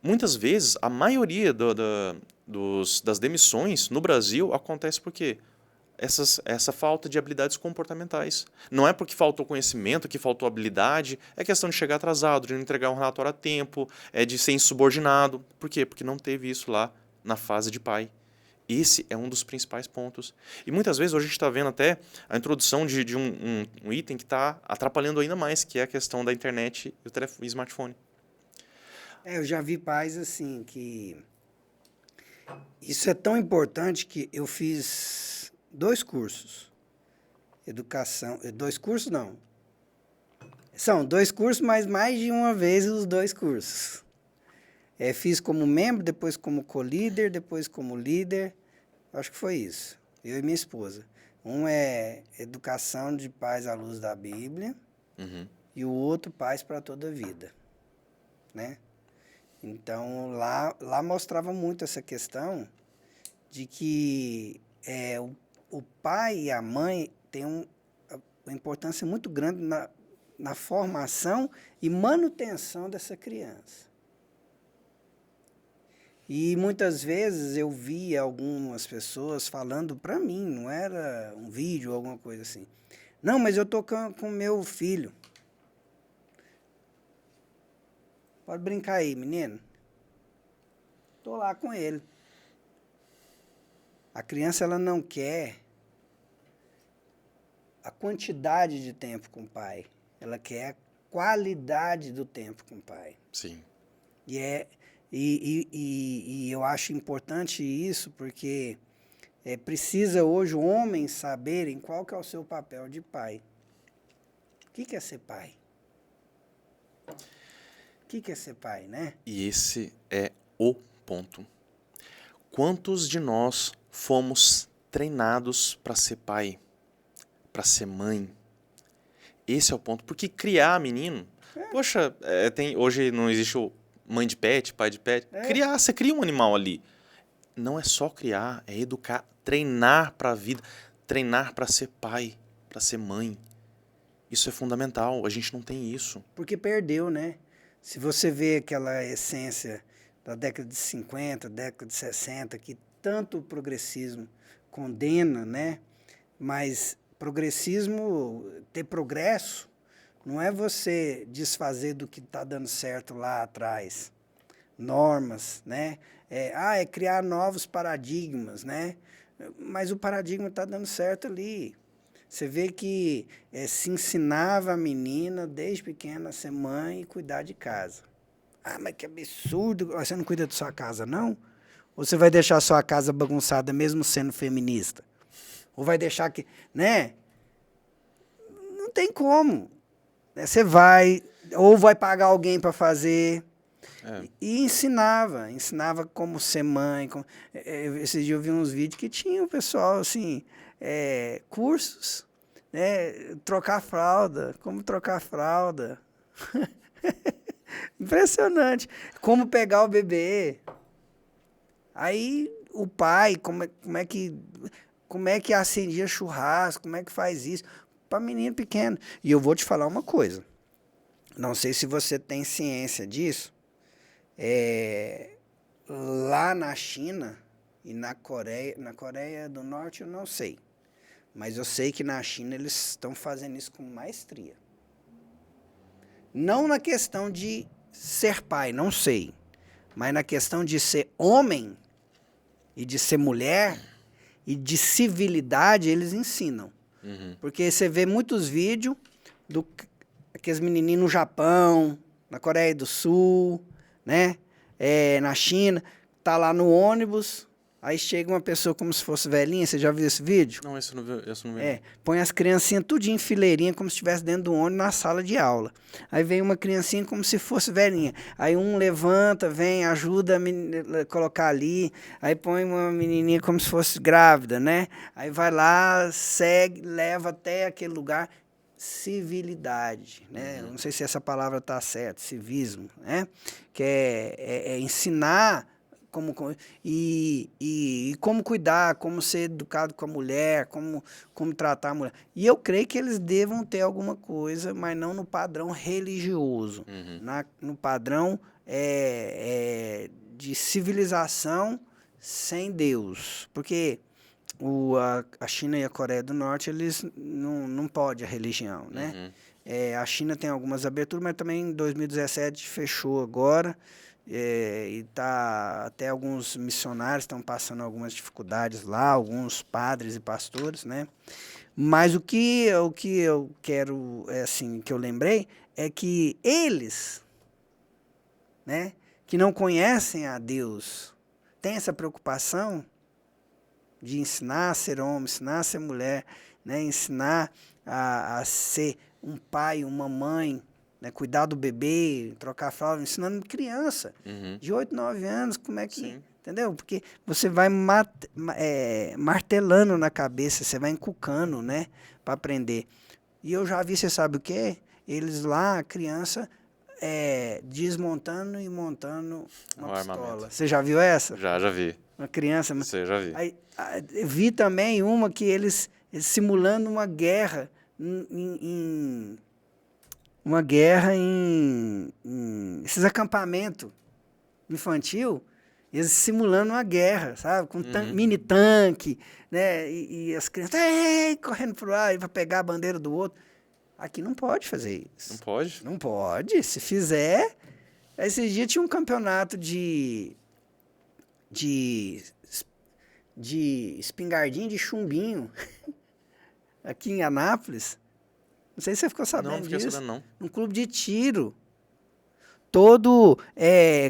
Muitas vezes, a maioria das demissões no Brasil acontece porque essa falta de habilidades comportamentais. Não é porque faltou conhecimento, que faltou habilidade, é questão de chegar atrasado, de não entregar um relatório a tempo, de ser insubordinado. Por quê? Porque não teve isso lá na fase de pai. Esse é um dos principais pontos. E muitas vezes hoje a gente está vendo até a introdução de um item que está atrapalhando ainda mais, que é a questão da internet e o smartphone. Eu já vi pais assim que isso é tão importante que eu fiz 2 cursos. Educação, 2 cursos não. São 2 cursos, mas mais de uma vez os 2 cursos. Fiz como membro, depois como co-líder, depois como líder. Acho que foi isso. Eu e minha esposa. Um é Educação de Pais à Luz da Bíblia. Uhum. E o outro Pais para Toda a Vida, né? Então, lá mostrava muito essa questão de que o pai e a mãe têm uma importância muito grande na formação e manutenção dessa criança. E muitas vezes eu via algumas pessoas falando para mim, não era um vídeo ou alguma coisa assim. Não, mas eu estou com meu filho. Pode brincar aí, menino. Estou lá com ele. A criança ela não quer a quantidade de tempo com o pai. Ela quer a qualidade do tempo com o pai. Sim. E eu acho importante isso porque precisa hoje homens saberem qual que é o seu papel de pai. O que é ser pai? O que é ser pai, né? E esse é o ponto. Quantos de nós fomos treinados para ser pai, para ser mãe? Esse é o ponto. Porque criar menino... Poxa, hoje não existe o mãe de pet, pai de pet. Você cria um animal ali. Não é só criar, é educar, treinar para a vida, treinar para ser pai, para ser mãe. Isso é fundamental, a gente não tem isso. Porque perdeu, né? Se você vê aquela essência da década de 50, década de 60, que tanto o progressismo condena, né? Mas progressismo, ter progresso, não é você desfazer do que está dando certo lá atrás. Normas, né? É criar novos paradigmas, né? Mas o paradigma está dando certo ali. Você vê que se ensinava a menina, desde pequena, a ser mãe e cuidar de casa. Ah, mas que absurdo! Você não cuida da sua casa, não? Ou você vai deixar a sua casa bagunçada mesmo sendo feminista? Ou vai deixar que... né? Não tem como. Você vai... ou vai pagar alguém para fazer... E ensinava como ser mãe. Esses dias eu vi uns vídeos que tinha o pessoal, assim, cursos, né? Trocar fralda, como trocar fralda. Impressionante. Como pegar o bebê. Aí o pai, como é que acendia churrasco, como é que faz isso? Para menino pequeno. E eu vou te falar uma coisa. Não sei se você tem ciência disso. Lá na China e na Coreia do Norte eu não sei, mas eu sei que na China eles estão fazendo isso com maestria. Não na questão de ser pai, não sei, mas na questão de ser homem e de ser mulher e de civilidade eles ensinam. Porque você vê muitos vídeos aqueles menininhos no Japão, na Coreia do Sul, né? Na China, tá lá no ônibus, aí chega uma pessoa como se fosse velhinha, você já viu esse vídeo? Não, esse eu não vi. Põe as criancinhas tudinho em fileirinha, como se estivesse dentro do ônibus na sala de aula. Aí vem uma criancinha como se fosse velhinha. Aí um levanta, vem, ajuda a colocar ali, aí põe uma menininha como se fosse grávida, né? Aí vai lá, segue, leva até aquele lugar. Civilidade, né? Não sei se essa palavra está certa, civismo, né? Que é ensinar como cuidar, como ser educado com a mulher, como tratar a mulher. E eu creio que eles devam ter alguma coisa, mas não no padrão religioso, no padrão de civilização sem Deus, porque a China e a Coreia do Norte, eles não podem a religião, né? A China tem algumas aberturas, mas também em 2017 fechou agora, e até alguns missionários estão passando algumas dificuldades lá, alguns padres e pastores, né? Mas o que eu quero, assim, que eu lembrei, é que eles, né, que não conhecem a Deus, têm essa preocupação de ensinar a ser homem, ensinar a ser mulher, né? Ensinar a ser um pai, uma mãe, né? Cuidar do bebê, trocar fralda, ensinando criança de 8, 9 anos, como é que... Sim. Entendeu? Porque você vai martelando na cabeça, você vai encucando, né? Para aprender. E eu já vi, você sabe o quê? Eles lá, a criança... desmontando e montando uma pistola. Você já viu essa? Já vi. Uma criança. Você já vi. Aí, vi também uma que eles simulando uma guerra uma guerra em esses acampamentos infantil, eles simulando uma guerra, sabe? Com mini tanque, né? E as crianças correndo por lá para pegar a bandeira do outro. Aqui não pode fazer isso. Não pode? Não pode. Se fizer... Esses dias tinha um campeonato de espingardinho de chumbinho aqui em Anápolis. Não sei se você ficou sabendo Não, não fiquei disso. sabendo, não. Um clube de tiro. Todo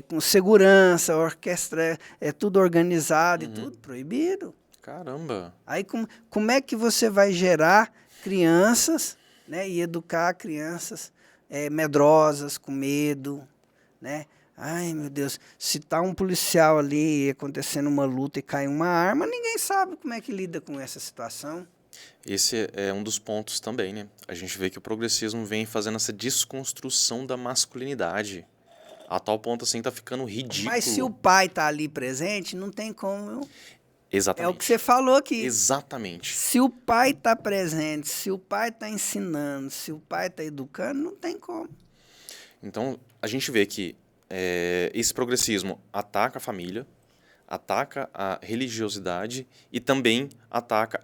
com segurança, orquestra, tudo organizado e tudo proibido. Caramba. Aí como é que você vai gerar crianças, né, e educar crianças medrosas, com medo, né? Ai, meu Deus, se tá um policial ali acontecendo uma luta e cai uma arma, ninguém sabe como é que lida com essa situação. Esse é um dos pontos também, né? A gente vê que o progressismo vem fazendo essa desconstrução da masculinidade. A tal ponto, assim, tá ficando ridículo. Mas se o pai tá ali presente, não tem como. Exatamente. É o que você falou aqui. Exatamente. Se o pai tá presente, se o pai tá ensinando, se o pai tá educando, não tem como. Então, a gente vê que esse progressismo ataca a família, ataca a religiosidade e também ataca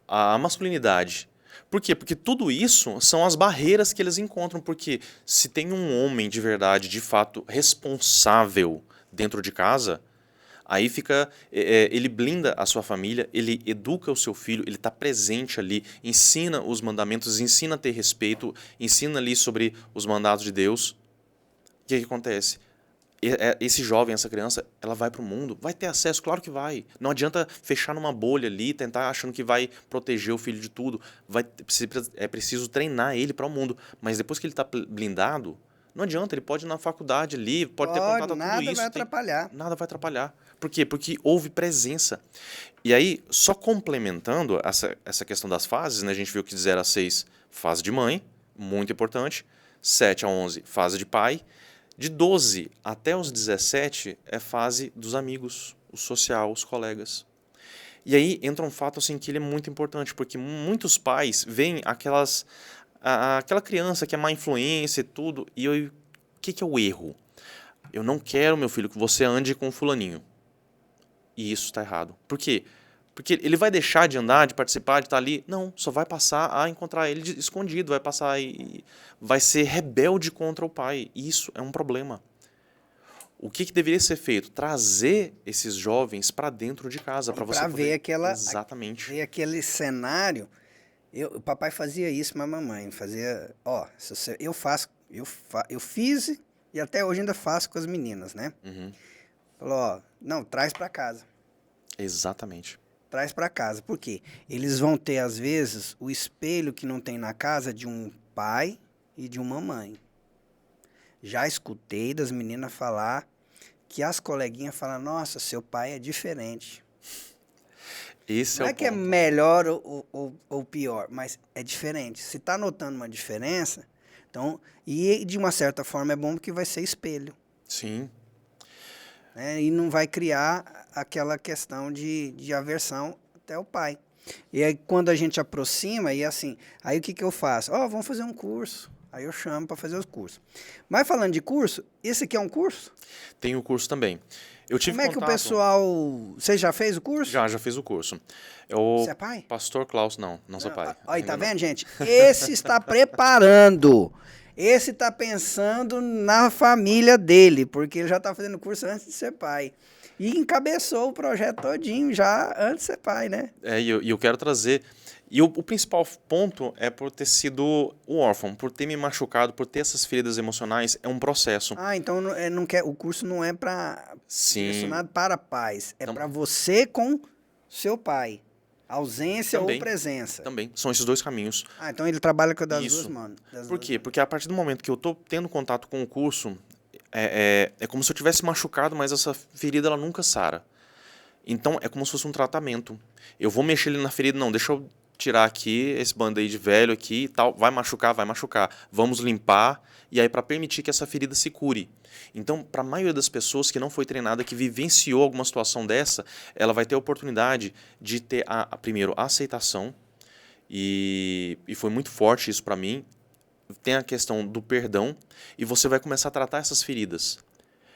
a masculinidade. Por quê? Porque tudo isso são as barreiras que eles encontram, porque se tem um homem de verdade, de fato, responsável dentro de casa, aí fica, ele blinda a sua família, ele educa o seu filho, ele está presente ali, ensina os mandamentos, ensina a ter respeito, ensina ali sobre os mandatos de Deus. O que acontece? Esse jovem, essa criança, ela vai para o mundo, vai ter acesso, claro que vai. Não adianta fechar numa bolha ali, tentar achando que vai proteger o filho de tudo. É preciso treinar ele para o mundo. Mas depois que ele está blindado, não adianta, ele pode ir na faculdade ali, pode ter contato com tudo isso. Nada vai atrapalhar. Nada vai atrapalhar. Por quê? Porque houve presença. E aí, só complementando essa questão das fases, né, a gente viu que de 0 a 6, fase de mãe, muito importante. 7 a 11, fase de pai. De 12 até os 17 é fase dos amigos, o social, os colegas. E aí entra um fato assim que ele é muito importante, porque muitos pais veem aquela criança que é má influência e tudo, e o que é o erro? Eu não quero, meu filho, que você ande com fulaninho. E isso está errado. Por quê? Porque ele vai deixar de andar, de participar, de estar ali? Não, só vai passar a encontrar ele escondido, vai passar e vai ser rebelde contra o pai. Isso é um problema. O que deveria ser feito? Trazer esses jovens para dentro de casa, para você ver poder... Exatamente. ver aquele cenário. O papai fazia isso, mas a mamãe fazia... Eu fiz e até hoje ainda faço com as meninas, né? Falou, não, traz para casa. Exatamente. Traz para casa. Por quê? Eles vão ter, às vezes, o espelho que não tem na casa de um pai e de uma mãe. Já escutei das meninas falar que as coleguinhas falam, nossa, seu pai é diferente. Não é que é melhor ou pior, mas é diferente. Se está notando uma diferença, então, e de uma certa forma é bom porque vai ser espelho. Sim. E não vai criar aquela questão de aversão até o pai. E aí, quando a gente aproxima, aí o que eu faço? Vamos fazer um curso. Aí eu chamo para fazer os cursos. Mas falando de curso, esse aqui é um curso? Tem o curso também. Eu tive Como é que o pessoal... Você já fez o curso? Já fiz o curso. Você é pai? Pastor Klaus, não sou pai. Aí, tá vendo, gente? Esse está preparando. Esse está pensando na família dele, porque ele já está fazendo curso antes de ser pai. E encabeçou o projeto todinho já antes de ser pai, né? E eu quero trazer... E o principal ponto é por ter sido o órfão, por ter me machucado, por ter essas feridas emocionais, é um processo. Então o curso não é direcionado para pais, é Não. para você com seu pai. Ausência Também. ou presença. Também, são esses dois caminhos. Então ele trabalha com das Isso. duas mãos. Por quê? Porque a partir do momento que eu estou tendo contato com o curso, é como se eu tivesse machucado, mas essa ferida ela nunca sara. Então é como se fosse um tratamento. Eu vou mexer ali na ferida, não, deixa eu tirar aqui esse band-aid velho aqui e tal, vai machucar, vamos limpar, e aí para permitir que essa ferida se cure. Então, para a maioria das pessoas que não foi treinada, que vivenciou alguma situação dessa, ela vai ter a oportunidade de ter, primeiro, a aceitação, e foi muito forte isso para mim, tem a questão do perdão e você vai começar a tratar essas feridas.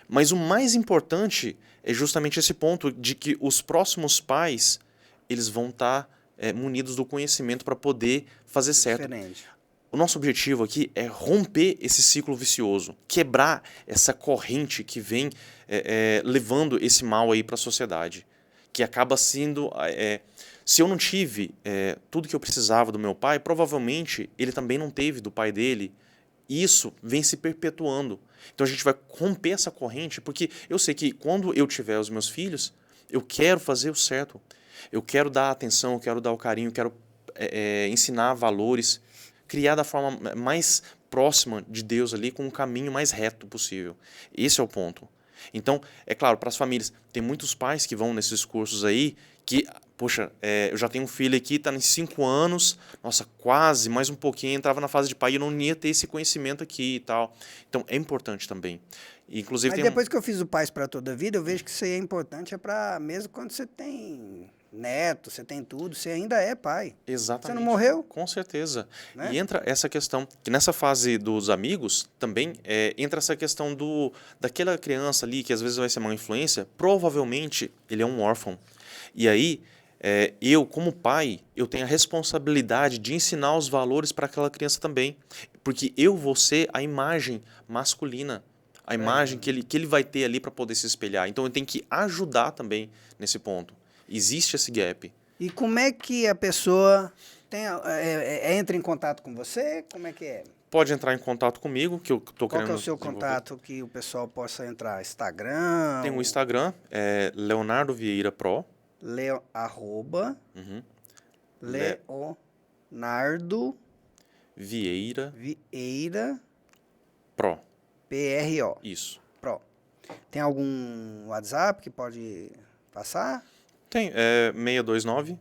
Mas o mais importante é justamente esse ponto de que os próximos pais, eles vão estar munidos do conhecimento para poder fazer certo. Diferente. O nosso objetivo aqui é romper esse ciclo vicioso, quebrar essa corrente que vem levando esse mal aí para a sociedade, que acaba sendo... se eu não tive tudo que eu precisava do meu pai, provavelmente ele também não teve do pai dele, e isso vem se perpetuando. Então a gente vai romper essa corrente, porque eu sei que quando eu tiver os meus filhos, eu quero fazer o certo, eu quero dar atenção, eu quero dar o carinho, eu quero ensinar valores, criar da forma mais próxima de Deus ali, com um caminho mais reto possível. Esse é o ponto. Então, é claro, para as famílias, tem muitos pais que vão nesses cursos aí, que, poxa, eu já tenho um filho aqui, está em 5 anos, nossa, quase, mais um pouquinho, entrava na fase de pai e eu não ia ter esse conhecimento aqui e tal. Então, é importante também. Inclusive, Mas depois que eu fiz o Pais para Toda a Vida, eu vejo que isso aí é importante, para mesmo quando você tem neto, você tem tudo, você ainda é pai. Exatamente. Você não morreu? Com certeza. Né? E entra essa questão, que nessa fase dos amigos, também entra essa questão daquela criança ali, que às vezes vai ser uma influência, provavelmente ele é um órfão. E aí, eu, como pai, eu tenho a responsabilidade de ensinar os valores para aquela criança também. Porque eu vou ser a imagem masculina, a imagem que ele vai ter ali para poder se espelhar. Então, eu tenho que ajudar também nesse ponto. Existe esse gap. E como é que a pessoa entra em contato com você? Como é que é? Pode entrar em contato comigo, que eu estou querendo Qual que é o seu desenvolver. contato que o pessoal possa entrar? Instagram? Tem o Instagram, Leonardo Vieira Pro. Uhum. Leonardo Vieira Pro. PRO. Isso. Pro. Tem algum WhatsApp que pode passar? Tem, 629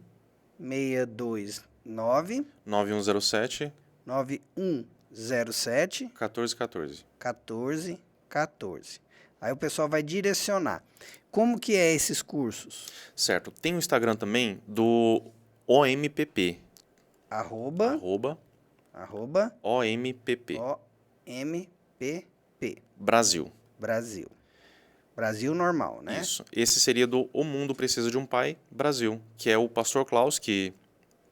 629 9107 9107 1414. 1414. Aí o pessoal vai direcionar. Como que é esses cursos? Certo. Tem o Instagram também do OMPP. Arroba OMPP. OMPP. Brasil. Brasil normal, né? Isso. Esse seria do O Mundo Precisa de um Pai, Brasil, que é o pastor Klaus, que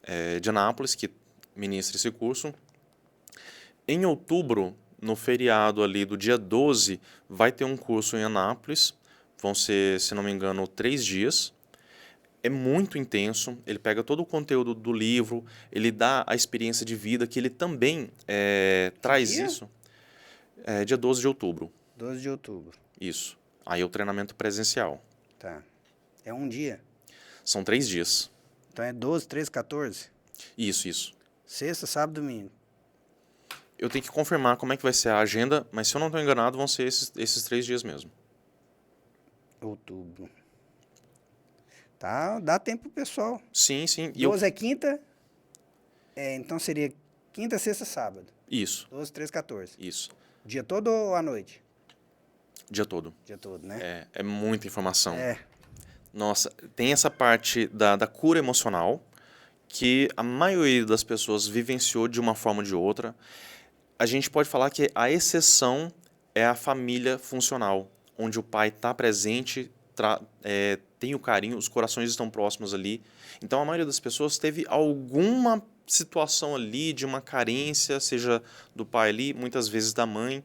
é de Anápolis, que ministra esse curso. Em outubro, no feriado ali do dia 12, vai ter um curso em Anápolis. Vão ser, se não me engano, 3 dias. É muito intenso. Ele pega todo o conteúdo do livro, ele dá a experiência de vida, que ele também traz dia? isso. Dia 12 de outubro. 12 de outubro. Isso. Aí é o treinamento presencial. Tá. É um dia. São 3 dias. Então é 12, 13, 14? Isso. Sexta, sábado, domingo. Eu tenho que confirmar como é que vai ser a agenda, mas se eu não estou enganado, vão ser esses 3 dias mesmo. Outubro. Tá, dá tempo pro pessoal. Sim. 12 é quinta, então seria quinta, sexta, sábado. Isso. 12, 13, 14. Isso. Dia todo ou à noite? Dia todo. Dia todo, né? É muita informação. É. Nossa, tem essa parte da cura emocional, que a maioria das pessoas vivenciou de uma forma ou de outra. A gente pode falar que a exceção é a família funcional, onde o pai está presente, tem o carinho, os corações estão próximos ali. Então, a maioria das pessoas teve alguma situação ali de uma carência, seja do pai ali, muitas vezes da mãe,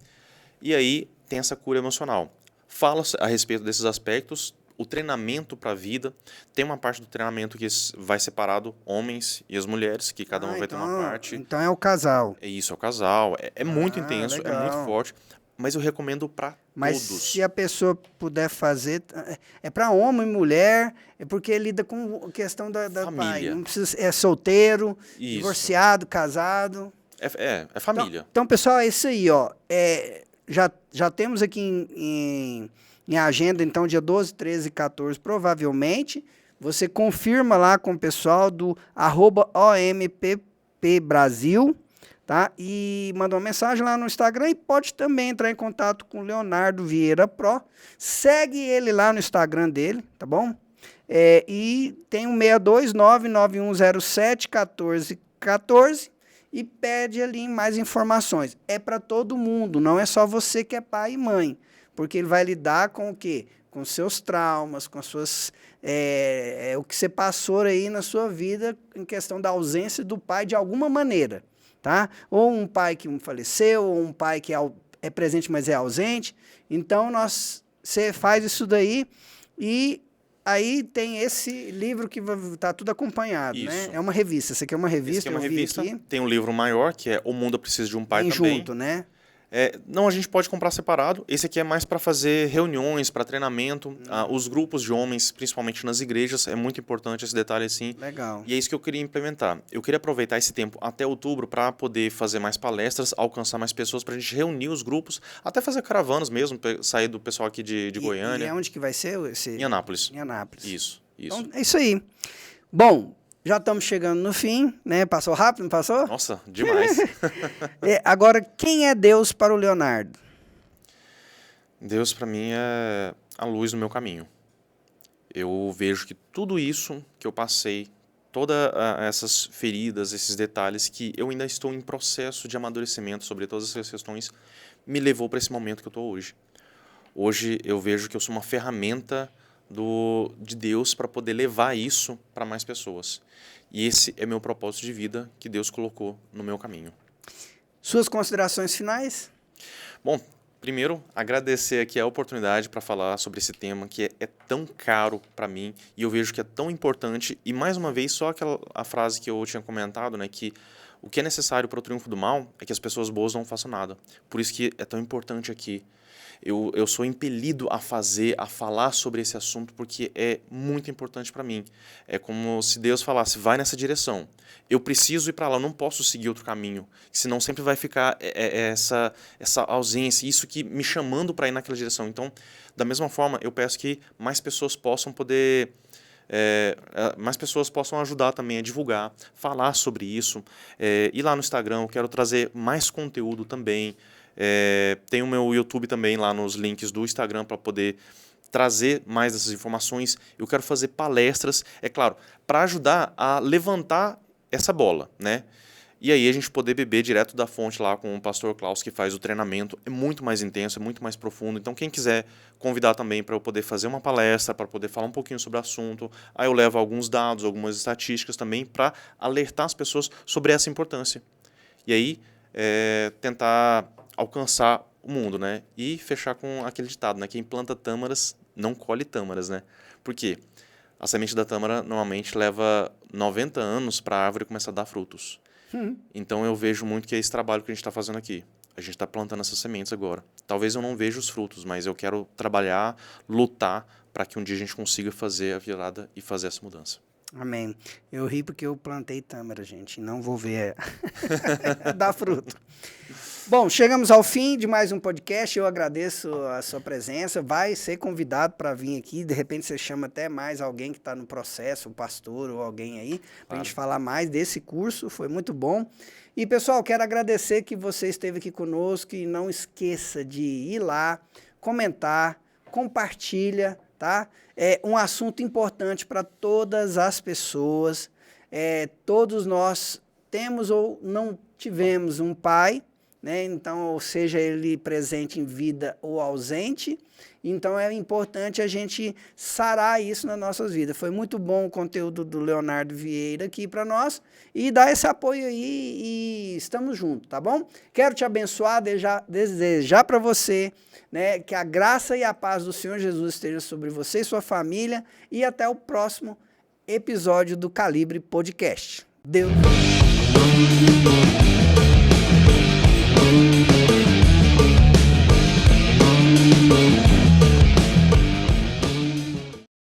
e aí tem essa cura emocional. Fala a respeito desses aspectos, o treinamento para a vida, tem uma parte do treinamento que vai separado homens e as mulheres, que cada um vai ter uma parte. Então é o casal. Isso, é o casal. É muito intenso, legal. é muito forte, mas eu recomendo para Mas todos. se a pessoa puder fazer, é para homem e mulher, é porque lida com a questão da Família. pai. Não precisa, é solteiro, Isso. divorciado, casado. É família. Então, pessoal, é isso aí, ó. Já temos aqui em agenda, então, dia 12, 13 e 14, provavelmente. Você confirma lá com o pessoal do @OMPP-Brasil, tá? E manda uma mensagem lá no Instagram e pode também entrar em contato com o Leonardo Vieira Pro. Segue ele lá no Instagram dele, tá bom? E tem o 629-9107-1414. e pede ali mais informações. É para todo mundo, não é só você que é pai e mãe, porque ele vai lidar com o quê? Com seus traumas, com as suas, o que você passou aí na sua vida em questão da ausência do pai de alguma maneira, tá? Ou um pai que faleceu, ou um pai que é presente, mas é ausente. Então, você faz isso daí e aí tem esse livro que está tudo acompanhado, Isso. né? É uma revista. Você quer uma revista? Esse aqui é uma eu vi revista. aqui. Tem um livro maior, que é O Mundo Precisa de um Pai Tem também. junto, né? Não, a gente pode comprar separado. Esse aqui é mais para fazer reuniões, para treinamento. Os grupos de homens, principalmente nas igrejas, é muito importante esse detalhe assim. Legal. E é isso que eu queria implementar. Eu queria aproveitar esse tempo até outubro para poder fazer mais palestras, alcançar mais pessoas, para a gente reunir os grupos, até fazer caravanas mesmo, sair do pessoal aqui de Goiânia. E onde que vai ser? Em Anápolis. Em Anápolis. Isso. Então, é isso aí. Bom, já estamos chegando no fim, né? Passou rápido, não passou? Nossa, demais. Agora, quem é Deus para o Leonardo? Deus, para mim, é a luz no meu caminho. Eu vejo que tudo isso que eu passei, todas essas feridas, esses detalhes, que eu ainda estou em processo de amadurecimento sobre todas essas questões, me levou para esse momento que eu estou hoje. Hoje eu vejo que eu sou uma ferramenta de Deus para poder levar isso para mais pessoas. E esse é meu propósito de vida que Deus colocou no meu caminho. Suas considerações finais? Bom, primeiro, agradecer aqui a oportunidade para falar sobre esse tema que é tão caro para mim e eu vejo que é tão importante. E, mais uma vez, só a frase que eu tinha comentado, né, que o que é necessário para o triunfo do mal é que as pessoas boas não façam nada. Por isso que é tão importante aqui. Eu sou impelido a falar sobre esse assunto porque é muito importante para mim. É como se Deus falasse, vai nessa direção. Eu preciso ir para lá, eu não posso seguir outro caminho. Senão sempre vai ficar essa ausência, isso que me chamando para ir naquela direção. Então, da mesma forma, eu peço que mais pessoas possam poder... mais pessoas possam ajudar também a divulgar, falar sobre isso. Ir lá no Instagram, eu quero trazer mais conteúdo também. Tem o meu YouTube também lá nos links do Instagram para poder trazer mais dessas informações. Eu quero fazer palestras, é claro, para ajudar a levantar essa bola, né? E aí a gente poder beber direto da fonte lá com o pastor Klaus, que faz o treinamento. É muito mais intenso, é muito mais profundo. Então, quem quiser convidar também para eu poder fazer uma palestra, para poder falar um pouquinho sobre o assunto, aí eu levo alguns dados, algumas estatísticas também para alertar as pessoas sobre essa importância. E aí, tentar alcançar o mundo, né? E fechar com aquele ditado, né? Quem planta tâmaras não colhe tâmaras, né? Por quê? A semente da tâmara normalmente leva 90 anos para a árvore começar a dar frutos. Então eu vejo muito que é esse trabalho que a gente está fazendo aqui. A gente está plantando essas sementes agora. Talvez eu não veja os frutos, mas eu quero trabalhar, lutar para que um dia a gente consiga fazer a virada e fazer essa mudança. Amém. Eu ri porque eu plantei tâmara, gente, e não vou ver dar fruto. Bom, chegamos ao fim de mais um podcast. Eu agradeço a sua presença. Vai ser convidado para vir aqui. De repente você chama até mais alguém que está no processo, um pastor ou alguém aí, para a gente falar mais desse curso. Foi muito bom. E, pessoal, quero agradecer que você esteve aqui conosco e não esqueça de ir lá, comentar, compartilha, tá? É um assunto importante para todas as pessoas. Todos nós temos ou não tivemos um pai, né? Então, ou seja, ele presente em vida ou ausente. Então, é importante a gente sarar isso nas nossas vidas. Foi muito bom o conteúdo do Leonardo Vieira aqui para nós e dar esse apoio aí e estamos juntos, tá bom? Quero te abençoar, desejar para você, né, que a graça e a paz do Senhor Jesus esteja sobre você e sua família e até o próximo episódio do Calibre Podcast. Deus.